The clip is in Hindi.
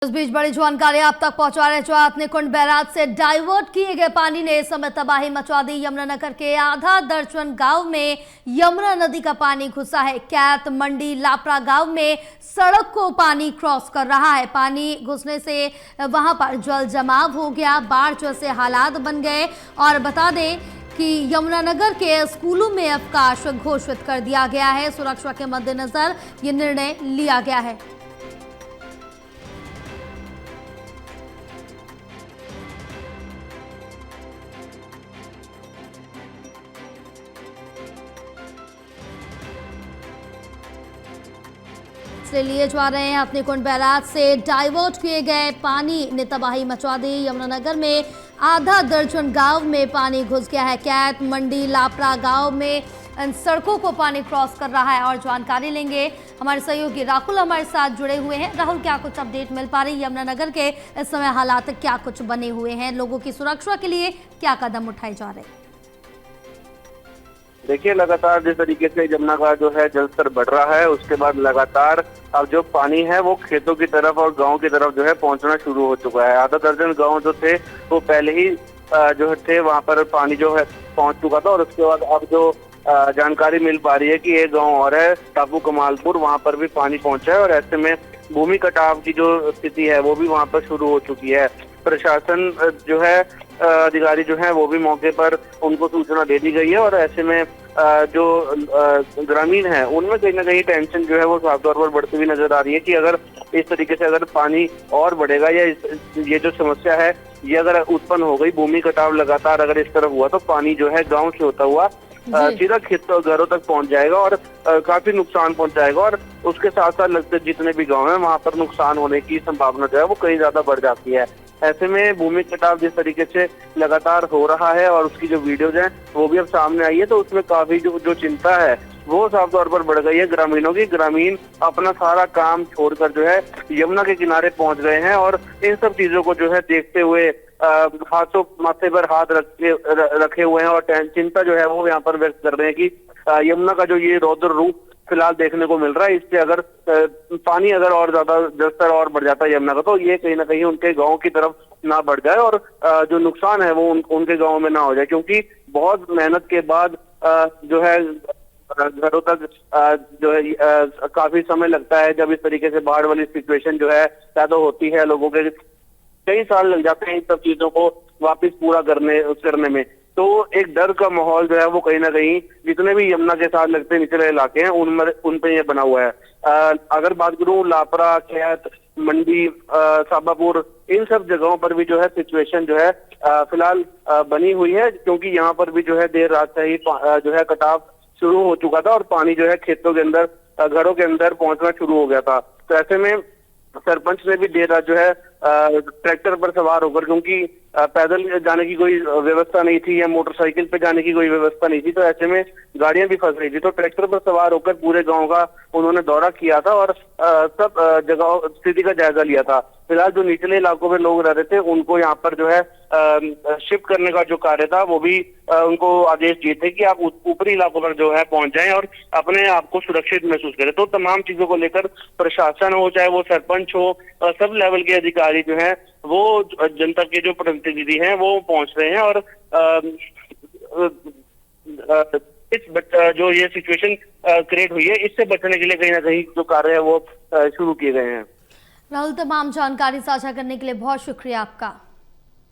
इस बीच बड़ी जानकारी आप तक पहुंचा रहे जो आपने कुंड बैराज से डाइवर्ट किए गए पानी ने इस समय तबाही मचा दी। यमुनानगर के आधा दर्जन गांव में यमुना नदी का पानी घुसा है। कैत मंडी लापरा गांव में सड़क को पानी क्रॉस कर रहा है। पानी घुसने से वहां पर जल जमाव हो गया, बाढ़ जैसे हालात बन गए। और बता दें कि यमुनानगर के स्कूलों में अवकाश घोषित कर दिया गया है। सुरक्षा के मद्देनजर ये निर्णय लिया गया है। लिए जा रहे हैं अपने कुंड बैराज से डाइवर्ट किए गए पानी ने तबाही मचा दी। यमुनानगर में आधा दर्जन गांव में पानी घुस गया है। कैत मंडी लापरा गांव में इन सड़कों को पानी क्रॉस कर रहा है। और जानकारी लेंगे, हमारे सहयोगी राहुल हमारे साथ जुड़े हुए हैं। राहुल, क्या कुछ अपडेट मिल पा रही है? यमुनानगर के इस समय हालात क्या कुछ बने हुए हैं? लोगों की सुरक्षा के लिए क्या कदम उठाए जा रहे हैं? देखिए, लगातार जिस तरीके से यमुना का जो है जल स्तर बढ़ रहा है, उसके बाद लगातार अब जो पानी है वो खेतों की तरफ और गांव की तरफ जो है पहुंचना शुरू हो चुका है। आधा दर्जन गांव जो थे वो पहले ही जो थे वहां पर पानी जो है पहुंच चुका था। और उसके बाद अब जो जानकारी मिल पा रही है कि एक गाँव और है टापू कमालपुर, वहां पर भी पानी पहुंचा है। और ऐसे में भूमि कटाव की जो स्थिति है वो भी वहां पर शुरू हो चुकी है। प्रशासन जो है अधिकारी जो है वो भी मौके पर उनको सूचना दे दी गई है। और ऐसे में जो ग्रामीण है उनमें कहीं ना कहीं टेंशन जो है वो साफ तौर पर बढ़ती हुई नजर आ रही है कि अगर इस तरीके से अगर पानी और बढ़ेगा या ये जो समस्या है ये अगर उत्पन्न हो गई, भूमि कटाव लगातार अगर इस तरफ हुआ तो पानी जो है गांव से होता हुआ सीधा खेतों घरों तक पहुंच जाएगा और काफी नुकसान पहुंचाएगा। और उसके साथ साथ लगते जितने भी गांव हैं वहां पर नुकसान होने की संभावना जो है वो कहीं ज्यादा बढ़ जाती है। ऐसे में भूमि कटाव जिस तरीके से लगातार हो रहा है और उसकी जो वीडियोज हैं वो भी अब सामने आई है, तो उसमें काफी जो चिंता है वो साफ तौर पर बढ़ गई है ग्रामीणों की। ग्रामीण अपना सारा काम छोड़कर जो है यमुना के किनारे पहुंच गए हैं और इन सब चीजों को जो है देखते हुए हाथों माथे पर हाथ रखे हुए हैं और चिंता जो है वो यहाँ पर व्यक्त कर रहे हैं कि यमुना का जो ये रौद्र रूप फिलहाल देखने को मिल रहा है, इससे अगर पानी अगर और ज्यादा जलस्तर और बढ़ जाता है यमुना का, तो ये कहीं ना कहीं उनके गांव की तरफ ना बढ़ जाए और जो नुकसान है वो उनके गांव में ना हो जाए। क्योंकि बहुत मेहनत के बाद जो है घरों तक जो है काफी समय लगता है। जब इस तरीके से बाढ़ वाली सिचुएशन जो है पैदा होती है, लोगों के कई साल लग जाते हैं इन सब चीजों को वापस पूरा करने में। तो एक डर का माहौल जो है वो कहीं ना कहीं जितने भी यमुना के साथ लगते निचले इलाके हैं उन पे ये बना हुआ है। अगर बात करूं लापरा, कैत मंडी, साबापुर, इन सब जगहों पर भी जो है सिचुएशन जो है फिलहाल बनी हुई है। क्योंकि यहाँ पर भी जो है देर रात से ही जो है कटाव शुरू हो चुका था और पानी जो है खेतों के अंदर घरों के अंदर पहुंचना शुरू हो गया था। तो ऐसे में सरपंच ने भी देर रात जो है ट्रैक्टर पर सवार होकर, क्योंकि पैदल जाने की कोई व्यवस्था नहीं थी या मोटरसाइकिल पे जाने की कोई व्यवस्था नहीं थी, तो ऐसे में गाड़ियां भी फंस रही थी, तो ट्रैक्टर पर सवार होकर पूरे गांव का उन्होंने दौरा किया था और सब जगह स्थिति का जायजा लिया था। फिलहाल जो निचले इलाकों में लोग रह रहे थे उनको यहाँ पर जो है शिफ्ट करने का जो कार्य था वो भी उनको आदेश दिए थे कि आप ऊपरी इलाकों पर जो है पहुंच जाएं और अपने आप को सुरक्षित महसूस करें। तो तमाम चीजों को लेकर प्रशासन हो, चाहे वो सरपंच हो, सब लेवल के अधिकारी जो हैं वो जनता के जो प्रतिनिधि हैं वो पहुंच रहे हैं। और जो ये सिचुएशन क्रिएट हुई है इससे बचने के लिए कहीं ना कहीं जो कार्य है वो शुरू किए गए हैं। राहुल, तमाम जानकारी साझा करने के लिए बहुत शुक्रिया आपका।